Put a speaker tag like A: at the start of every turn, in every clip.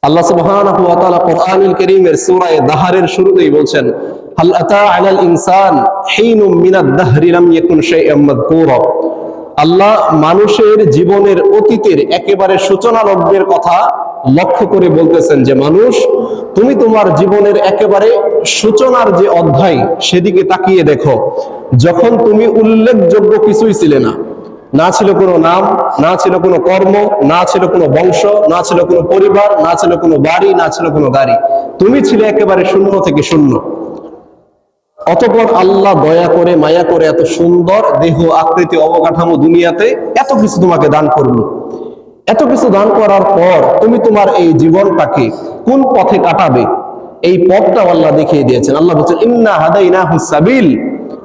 A: আল্লাহ সুবহানাহু ওয়া তাআলা কোরআনুল কারীমের সূরা দাহরের শুরুতেই বলছেন, হাল আতা আলাল ইনসান হিনুম মিনাদ দাহরি লাম ইয়াকুন শাইআম মাযকুরা। আল্লাহ মানুষের জীবনের অতীতের একেবারে সূচনা লগ্নের কথা লক্ষ্য করে বলতেছেন যে মানুষ, তুমি তোমার জীবনের একেবারে সূচনার যে অধ্যায় সেদিকে তাকিয়ে দেখো, যখন তুমি উল্লেখযোগ্য কিছুই ছিলে না, না ছিল কোনো নাম, না ছিল কোনো কর্ম, না ছিল কোনো বংশ, না ছিল কোনো পরিবার, না ছিল কোনো বাড়ি, না ছিল কোনো গাড়ি। তুমি ছিলে একেবারে শূন্য থেকে শূন্য। অতঃপর আল্লাহ দয়া করে মায়া করে এত সুন্দর দেহ আকৃতি অবকাঠামো দুনিয়াতে এত কিছু তোমাকে দান করলো। এত কিছু দান করার পর তুমি তোমার এই জীবনটাকে কোন পথে কাটাবে, এই পথটা আল্লাহ দেখিয়ে দিয়েছেন। আল্লাহ বলছেন, ইন্না হাদাইনাহুস সাবিল,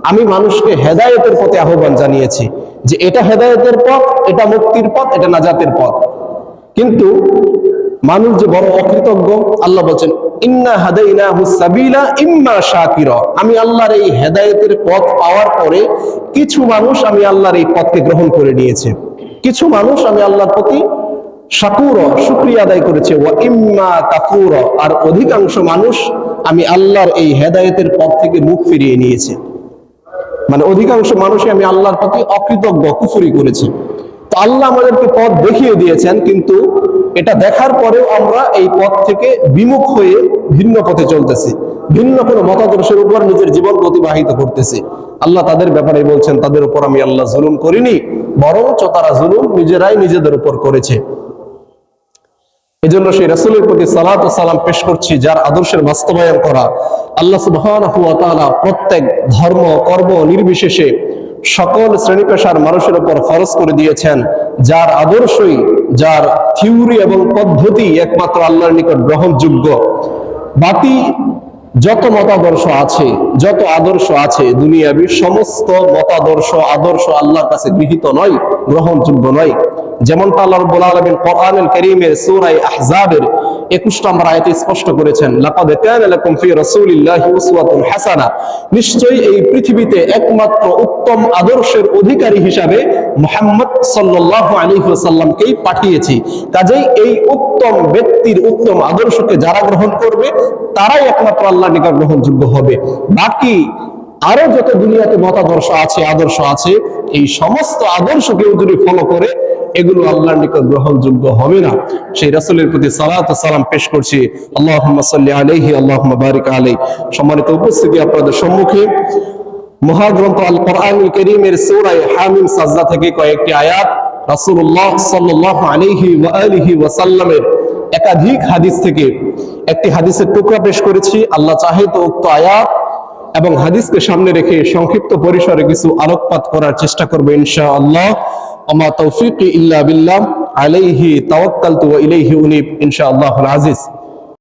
A: আমি মানুষকে হেদায়েতের পথে আহ্বান জানিয়েছি যে এটা হেদায়েতের পথ, এটা মুক্তির পথ, এটা নাজাতের পথ। কিন্তু মানুষ যে বড় অকৃতজ্ঞ, আল্লাহ বলছেন, ইন্না হাদাইনাহুস সাবিলা ইম্মা শাকিরা, আমি আল্লাহর এই হেদায়েতের পথ পাওয়ার পরে কিছু মানুষ আমি আল্লাহর এই পথকে গ্রহণ করে নিয়েছে, কিছু মানুষ আমি আল্লাহর প্রতি শাকুর শুকরিয়া আদায় করেছে, ওয়া ইম্মা কাফুরা, আর অধিকাংশ মানুষ আমি আল্লাহর এই হেদায়েতের পথ থেকে মুখ ফিরিয়ে নিয়েছে। মানে অধিকাংশ মানুষই আমি আল্লাহর প্রতি অকৃতজ্ঞ, কুফরি করেছে। তো আল্লাহ আমাদেরকে পথ দেখিয়ে দিয়েছেন, কিন্তু এটা দেখার পরেও আমরা এই পথ থেকে বিমুখ হয়ে ভিন্ন পথে চলতেছি, ভিন্ন কোনো মতাদর্শের উপর নিজের জীবন অতিবাহিত করতেছি। আল্লাহ তাদের ব্যাপারে বলছেন, তাদের উপর আমি আল্লাহ জুলুম করিনি, বরঞ্চ তারা জুলুম নিজেরাই নিজেদের উপর করেছে। এজন্য সেই রাসূলের প্রতি সালাত ও সালাম পেশ করছি, যার আদর্শের বাস্তবায়ন করা আল্লাহ সুবহানাহু ওয়া তাআলা প্রত্যেক ধর্ম কর্ম নির্বিশেষে সকল শ্রেণী পেশার মানুষের উপর ফরজ করে দিয়েছেন, যার আদর্শই, যার থিওরি এবং পদ্ধতি একমাত্র আল্লাহর নিকট গ্রহণযোগ্য। বাকি যত মতাদর্শ আছে, যত আদর্শ আছে, দুনিয়াবি সমস্ত মতাদর্শ আদর্শ আল্লাহর কাছে গৃহীত নয়, গ্রহণযোগ্য নয়। যেমনটা আল্লাহ রাব্বুল আলামিন কোরআনুল কারীমের সূরা আহজাবের 21 নম্বর আয়াতে স্পষ্ট করেছেন, লাকাদ কানা লাকুম ফি রাসূলিল্লাহি উসওয়াতুন হাসানাহ, নিশ্চয়ই এই পৃথিবীতে একমাত্র উত্তম আদর্শের অধিকারী হিসাবে মুহাম্মদ সাল্লাল্লাহু আলাইহি ওয়াসাল্লামকেই পাঠিয়েছি। কাজেই এই উত্তম ব্যক্তির উত্তম আদর্শকে যারা গ্রহণ করবে তারাই একমাত্র আল্লাহর নিকট গ্রহণযোগ্য হবে। বাকি আরো যত দুনিয়াতে মতাদর্শ আছে, আদর্শ আছে, এই সমস্ত আদর্শ কেউ যদি ফলো করে এগুলো আল্লাহর নিকট গ্রহণযোগ্য হবে না। সেই রাসূলের প্রতি সালাত ও সালাম পেশ করছি, আল্লাহুম্মা সাল্লি আলাইহি আল্লাহুম্মা বারিক আলাইহি। সম্মানিত উপস্থিতি, আপনাদের সম্মুখে মহাগ্রন্থ আল কোরআনুল কারীমের সূরা হামিম সাজদা থেকে কয়েকটি আয়াত, রাসূলুল্লাহ সাল্লাল্লাহু আলাইহি ওয়া আলিহি ওয়াসাল্লামের একাধিক হাদিস থেকে একটি হাদিসের টুকরা পেশ করেছি। আল্লাহ চাহে তো উক্ত আয়াত এবং হাদিসকে সামনে রেখে সংক্ষিপ্ত পরিসরে কিছু আলোকপাত করার চেষ্টা করব ইনশাআল্লাহ। ওমা তৌফিকি ইল্লা বিল্লাহ, আলাইহি তাওয়াক্কালতু ওয়া ইলাইহি উনীব, ইনশাআল্লাহুল আজিজ।